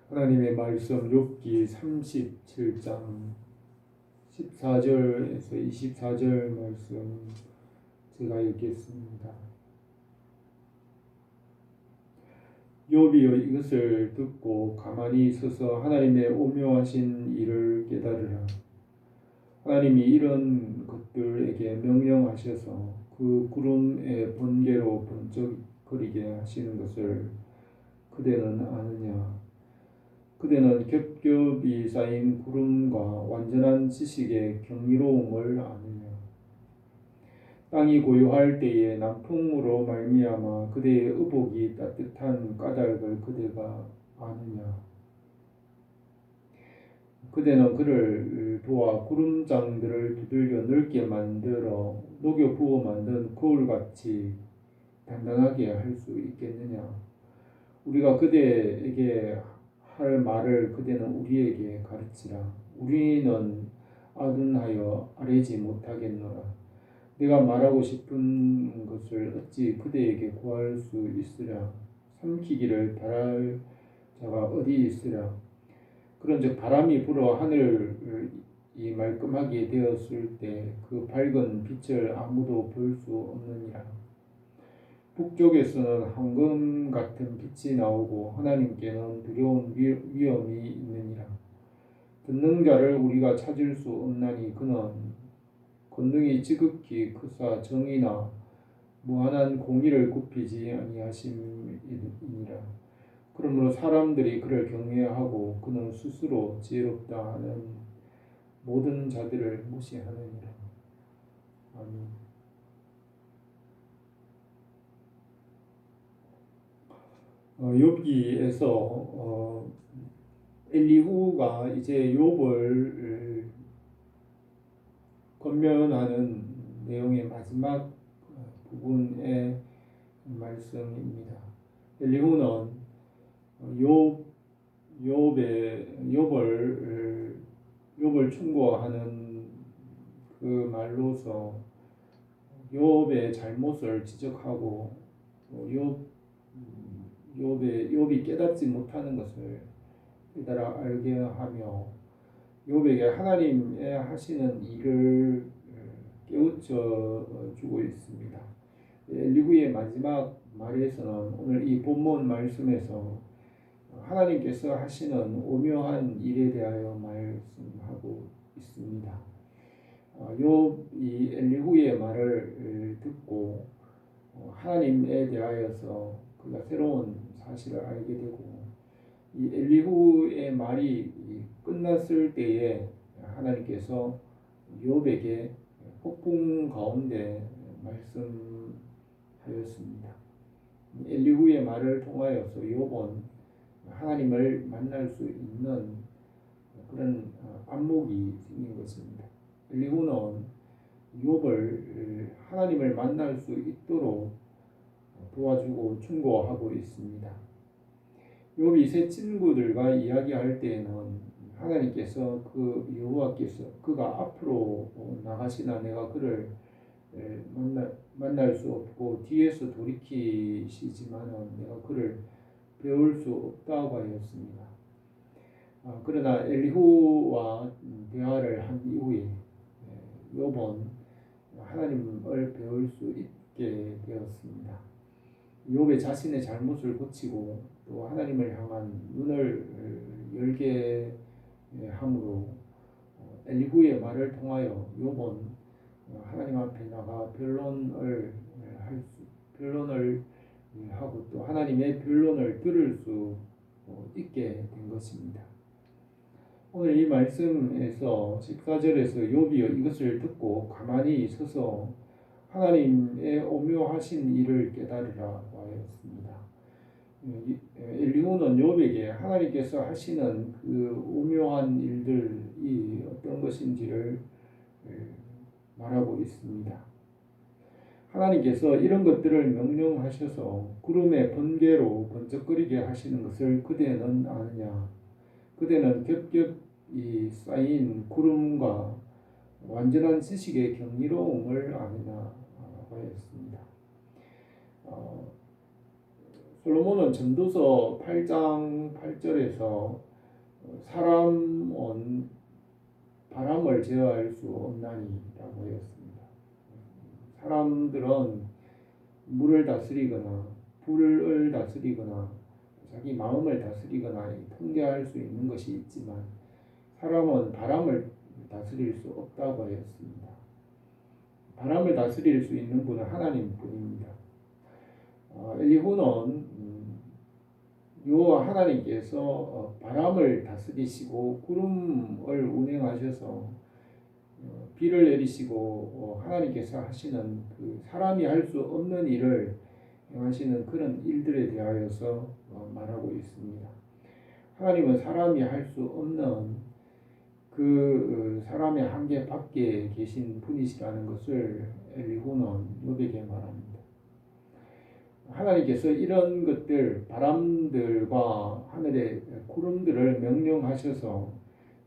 하나님의 말씀 욥기 37장 14절에서 24절 말씀 제가 읽겠습니다. 욥이 이것을 듣고 가만히 서서 하나님의 오묘하신 일을 깨달으라. 하나님이 이런 것들에게 명령하셔서 그 구름의 번개로 번쩍거리게 하시는 것을 그대는 아느냐? 그대는 겹겹이 쌓인 구름과 완전한 지식의 경이로움을 아느냐? 땅이 고요할 때에 남풍으로 말미암아 그대의 의복이 따뜻한 까닭을 그대가 아느냐? 그대는 그를 도와 구름장들을 두들겨 넓게 만들어 녹여 부어 만든 거울같이 단단하게 할 수 있겠느냐? 우리가 그대에게 할 말을 그대는 우리에게 가르치라. 우리는 아둔하여 아뢰지 못하겠노라. 내가 말하고 싶은 것을 어찌 그대에게 구할 수 있으랴. 삼키기를 바랄 자가 어디 있으랴. 그런즉 바람이 불어 하늘이 말끔하게 되었을 때 그 밝은 빛을 아무도 볼 수 없느니라. 북쪽에서는 황금 같은 빛이 나오고 하나님께는 두려운 위험이 있느니라. 듣는 자를 우리가 찾을 수 없나니 그는 권능이 지극히 크사 정의나 무한한 공의를 굽히지 아니하심이니라. 그러므로 사람들이 그를 경외하고 그는 스스로 지혜롭다 하는 모든 자들을 무시하느니라. 아멘. 욥기에서 엘리후가 이제 욥을 권면하는 내용의 마지막 부분의 말씀입니다. 엘리후는 욥을 충고하는 그 말로서 욥의 잘못을 지적하고 욥이 깨닫지 못하는 것을 깨달아 알게 하며 욥에게 하나님의 하시는 일을 깨우쳐 주고 있습니다. 엘리후의 마지막 말에서는 오늘 이 본문 말씀에서 하나님께서 하시는 오묘한 일에 대하여 말씀하고 있습니다. 욥이 엘리후의 말을 듣고 하나님에 대하여서 그가 새로운 사실을 알게 되고 이 엘리후의 말이 끝났을 때에 하나님께서 욥에게 폭풍 가운데 말씀하였습니다. 엘리후의 말을 통하여서 욥은 하나님을 만날 수 있는 그런 안목이 생긴 것입니다. 엘리후는 욥을 하나님을 만날 수 있도록 도와주고 충고하고 있습니다. 욥이 세 친구들과 이야기할 때에는 하나님께서 여호와께서 그가 앞으로 나가시나 내가 그를 만날 수 없고 뒤에서 돌이키시지만은 내가 그를 배울 수 없다고 하였습니다. 그러나 엘리후와 대화를 한 이후에 욥은 하나님을 배울 수 있게 되었습니다. 욥의 자신의 잘못을 고치고 또 하나님을 향한 눈을 열게 함으로 엘리후의 말을 통하여 욥은 하나님 앞에 나가 변론을 하고 또 하나님의 변론을 들을 수 있게 된 것입니다. 오늘 이 말씀에서 14절에서 욥이 이것을 듣고 가만히 서서 하나님의 오묘하신 일을 깨달으라고 하였습니다. 엘리후는 욥에게 하나님께서 하시는 그 오묘한 일들이 어떤 것인지를 말하고 있습니다. 하나님께서 이런 것들을 명령하셔서 구름의 번개로 번쩍거리게 하시는 것을 그대는 아느냐? 그대는 겹겹이 쌓인 구름과 완전한 지식의 경이로움을 아느냐 하였습니다. 솔로몬은 전도서 8장 8절에서 사람은 바람을 제어할 수 없나니라고 하였습니다. 사람들은 물을 다스리거나 불을 다스리거나 자기 마음을 다스리거나 통제할 수 있는 것이 있지만 사람은 바람을 다스릴 수 없다고 하였습니다. 바람을 다스릴 수 있는 분은 하나님뿐입니다. 엘리후는 여호와 하나님께서 바람을 다스리시고 구름을 운행하셔서 비를 내리시고 하나님께서 하시는 그 사람이 할 수 없는 일을 행하시는 그런 일들에 대하여서 말하고 있습니다. 하나님은 사람이 할 수 없는 그 사람의 한계 밖에 계신 분이시라는 것을 엘리후는 욥에게 말합니다. 하나님께서 이런 것들, 바람들과 하늘의 구름들을 명령하셔서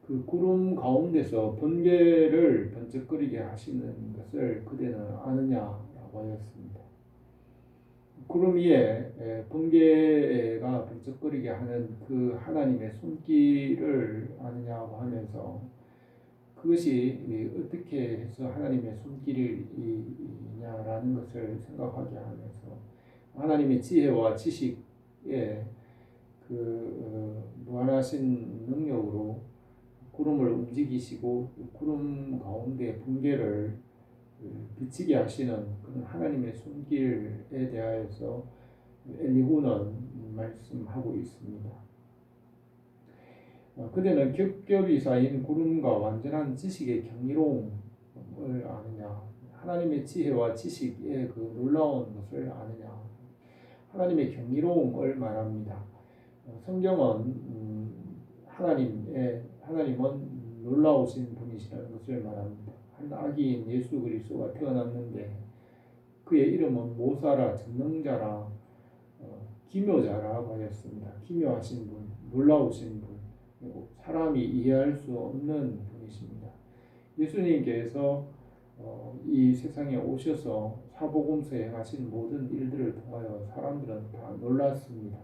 그 구름 가운데서 번개를 번쩍거리게 하시는 것을 그대는 아느냐라고 하였습니다. 구름 위에 번개가 번쩍거리게 하는 그 하나님의 손길을 아느냐고 하면서 그것이 어떻게 해서 하나님의 손길이냐라는 것을 생각하게 하면서 하나님의 지혜와 지식에 그 무한하신 능력으로 구름을 움직이시고 구름 가운데 번개를 비치게 하시는 그런 하나님의 손길에 대하여서 엘리후는 말씀하고 있습니다. 그대는 겹겹이 쌓인 구름과 완전한 지식의 경이로움을 아느냐, 하나님의 지혜와 지식의 그 놀라운 것을 아느냐, 하나님의 경이로움을 말합니다. 성경은 하나님은 놀라우신 분이시라는 것을 말합니다. 한 아기인 예수 그리스도가 태어났는데 그의 이름은 모사라, 전능자라, 기묘자라고 하였습니다. 기묘하신 분, 놀라우신 분, 그리고 사람이 이해할 수 없는 분이십니다. 예수님께서 이 세상에 오셔서 사복음서에 하신 모든 일들을 통하여 사람들은 다 놀랐습니다.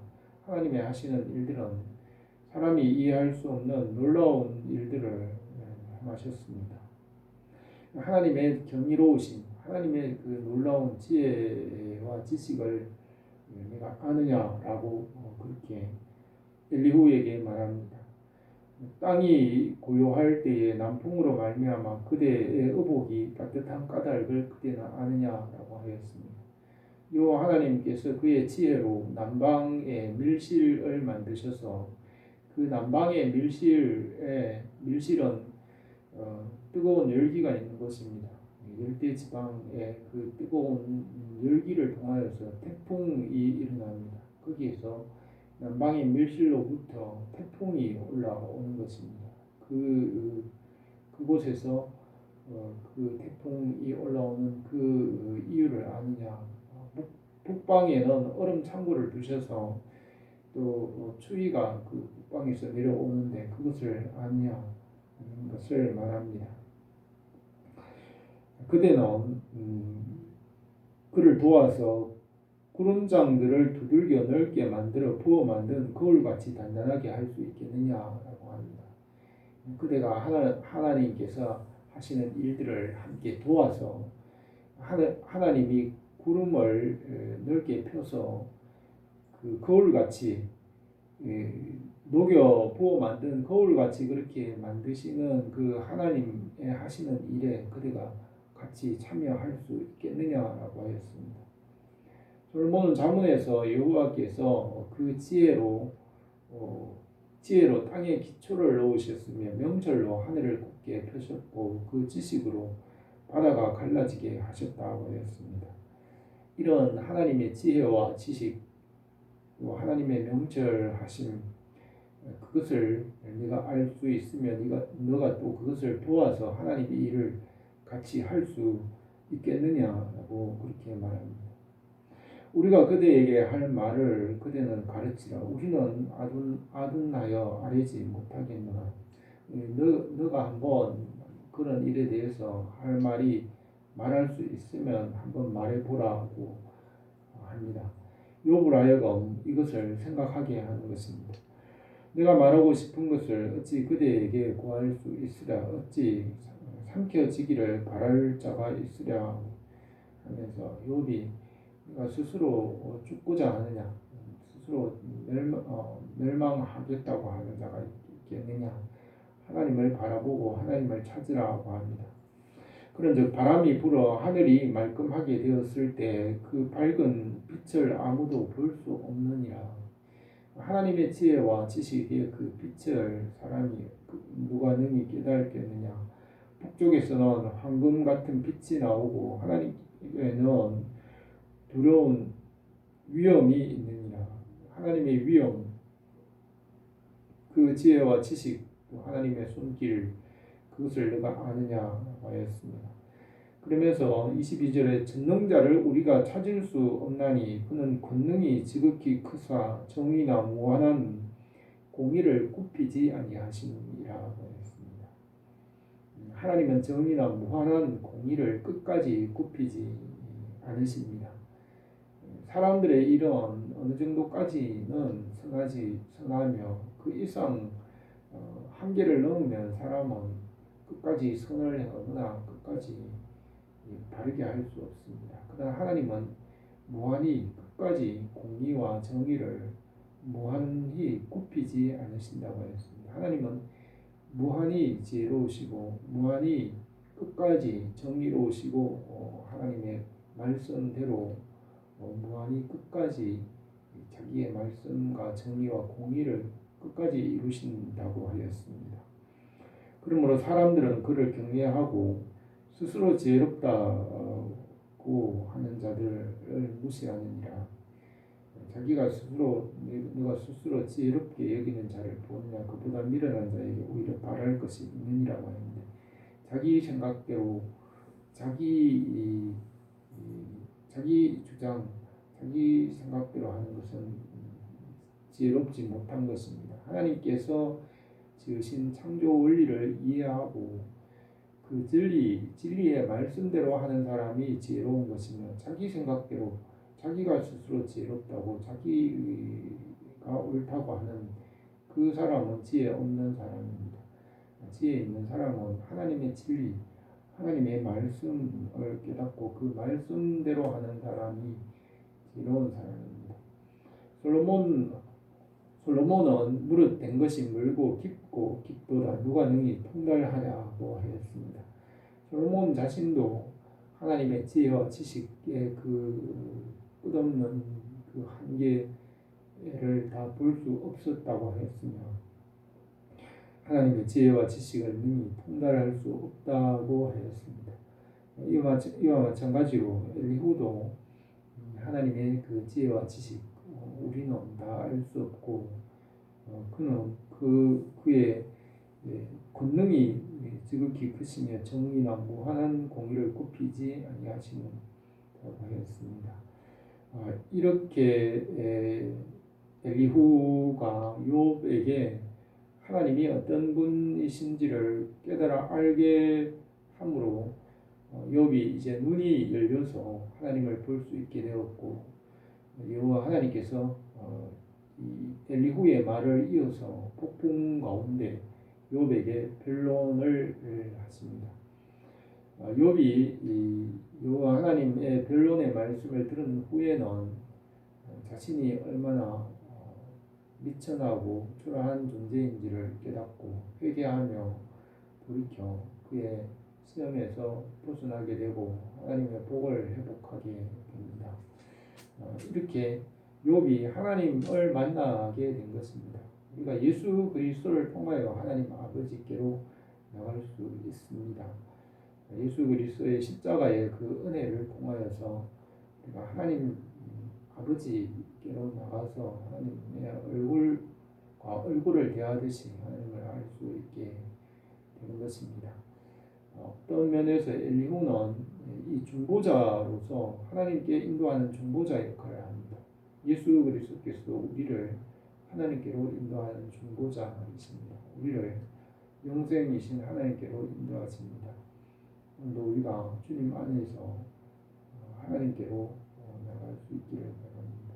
하나님의 하시는 일들은 사람이 이해할 수 없는 놀라운 일들을 하셨습니다. 하나님의 경이로우신, 하나님의 그 놀라운 지혜와 지식을 내가 아느냐라고 그렇게 엘리후에게 말합니다. 땅이 고요할 때에 남풍으로 말미암아 그대의 의복이 따뜻한 까닭을 그대는 아느냐라고 하였습니다. 여호와 하나님께서 그의 지혜로 남방의 밀실을 만드셔서 그 남방의 밀실은 뜨거운 열기가 있는 것입니다. 열대 지방의 그 뜨거운 열기를 통하여서 태풍이 일어납니다. 거기에서 남방의 밀실로부터 태풍이 올라오는 것입니다. 그곳에서 그 태풍이 올라오는 그 이유를 아느냐? 북방에는 얼음 창고를 두셔서 또 추위가 그 북방에서 내려오는데 그것을 아느냐 하는 것을 말합니다. 그대는 그를 도와서 구름장들을 두들겨 넓게 만들어 부어 만든 거울같이 단단하게 할 수 있겠느냐라고 합니다. 그대가 하나님께서 하시는 일들을 함께 도와서 하나님이 구름을 넓게 펴서 그 거울같이 녹여 부어 만든 거울같이 그렇게 만드시는 그 하나님의 하시는 일에 그대가 같이 참여할 수 있겠느냐라고 하였습니다. 솔로몬은 자문에서 여호와께서 그 지혜로 땅에 기초를 놓으셨으며 명철로 하늘을 굳게 펴셨고 그 지식으로 바다가 갈라지게 하셨다고 하였습니다. 이런 하나님의 지혜와 지식, 하나님의 명철하심, 그것을 네가 알 수 있으면 너가 또 그것을 도와서 하나님의 일을 같이 할 수 있겠느냐라고 그렇게 말합니다. 우리가 그대에게 할 말을 그대는 가르치라. 우리는 아둔하여 아뢰지 못하겠노라. 너가 한번 그런 일에 대해서 말할 수 있으면 한번 말해보라고 합니다. 욥을 하여금 이것을 생각하게 하는 것입니다. 내가 말하고 싶은 것을 어찌 그대에게 구할 수 있으랴. 어찌 삼켜지기를 바랄 자가 있으랴 하면서 욥이 내가 스스로 죽고자 하느냐, 스스로 멸망하겠다고 하는 자가 있겠느냐, 하나님을 바라보고 하나님을 찾으라고 합니다. 그런즉 바람이 불어 하늘이 말끔하게 되었을 때 그 밝은 빛을 아무도 볼 수 없느니라. 하나님의 지혜와 지식의 그 빛을 사람이 누가 능히 깨달겠느냐. 북쪽에서는 황금 같은 빛이 나오고 하나님께는 두려운 위엄이 있느니라. 하나님의 위엄, 그 지혜와 지식, 하나님의 손길, 그것을 내가 아느냐고 하였습니다. 그러면서 22절에 전능자를 우리가 찾을 수 없나니 그는 권능이 지극히 크사 정의나 무한한 공의를 굽히지 아니하시니라고 했습니다. 하나님은 정의나 무한한 공의를 끝까지 굽히지 않으십니다. 사람들의 일은 어느 정도까지는 선하며 그 이상 한계를 넘으면 사람은 끝까지 선을 행하거나 끝까지 바르게 할 수 없습니다. 그러나 하나님은 무한히 끝까지 공의와 정의를 무한히 굽히지 않으신다고 했습니다. 하나님은 무한히 지혜로우시고 무한히 끝까지 정의로우시고 하나님의 말씀대로 무한히 끝까지 자기의 말씀과 정의와 공의를 끝까지 이루신다고 하였습니다. 그러므로 사람들은 그를 경외하고 스스로 지혜롭다고 하는 자들을 무시하느니라. 자기가 스스로 내가 스스로 지혜롭게 여기는 자를 보느냐 그보다 미련한 자에게 오히려 바랄 것이 있느니라고 하는데 자기 생각대로 자기 주장 자기 생각대로 하는 것은 지혜롭지 못한 것입니다. 하나님께서 지으신 창조 원리를 이해하고 그 진리의 말씀대로 하는 사람이 지혜로운 것이며 자기 생각대로 자기가 스스로 지혜롭다고 자기가 옳다고 하는 그 사람은 지혜 없는 사람입니다. 지혜 있는 사람은 하나님의 진리, 하나님의 말씀을 깨닫고 그 말씀대로 하는 사람이 지혜로운 사람입니다. 솔로몬은 무릇 된 것이 멀고 깊고 깊도다 누가 능히 통달하냐고 하였습니다. 솔로몬 자신도 하나님의 지혜와 지식의 그 끝없는 그 한계를 다 볼 수 없었다고 하였으며 하나님의 지혜와 지식을 능히 통달할 수 없다고 하였습니다. 이와 마찬가지로 엘리후도 하나님의 그 지혜와 지식 우리는 다 알 수 없고 그는 그의 권능이 지극히 크시며 정의나 무한한 공의를 굽히지 아니하시는다고 하였습니다. 이렇게 엘리후가 욥에게 하나님이 어떤 분이신지를 깨달아 알게 함으로 욥이 이제 눈이 열려서 하나님을 볼 수 있게 되었고 여호와 하나님께서 이 엘리후의 말을 이어서 폭풍 가운데 욥에게 변론을 하십니다. 욥이 이 여호와 하나님의 변론의 말씀을 들은 후에는 자신이 얼마나 미천하고 초라한 존재인지를 깨닫고 회개하며 돌이켜 그의 시험에서 벗어나게 되고 하나님의 복을 회복하게 됩니다. 이렇게 욥이 하나님을 만나게 된 것입니다. 우리가 예수 그리스도를 통하여 하나님 아버지께로 나갈 수 있습니다. 예수 그리스도의 십자가의 그 은혜를 통하여서 우리가 하나님 아버지께로 나가서 하나님의 얼굴과 얼굴을 대하듯이 하나님을 알 수 있게 되는 것입니다. 어떤 면에서 엘리후는 이 중보자로서 하나님께 인도하는 중보자 역할을 합니다. 예수 그리스도께서도 우리를 하나님께로 인도하는 중보자이십니다. 우리를 영생이신 하나님께로 인도하십니다. 오늘도 우리가 주님 안에서 하나님께로 나갈 수 있기를 바랍니다.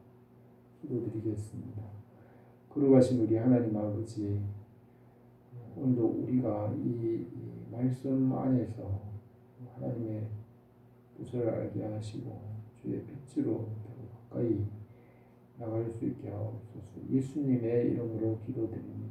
기도드리겠습니다. 거룩하신 우리 하나님 아버지, 오늘도 우리가 이 말씀 안에서 하나님의 뜻을 알게 하시고 주의 빛으로 더 가까이 나갈 수 있게 하옵소서. 예수님의 이름으로 기도드립니다.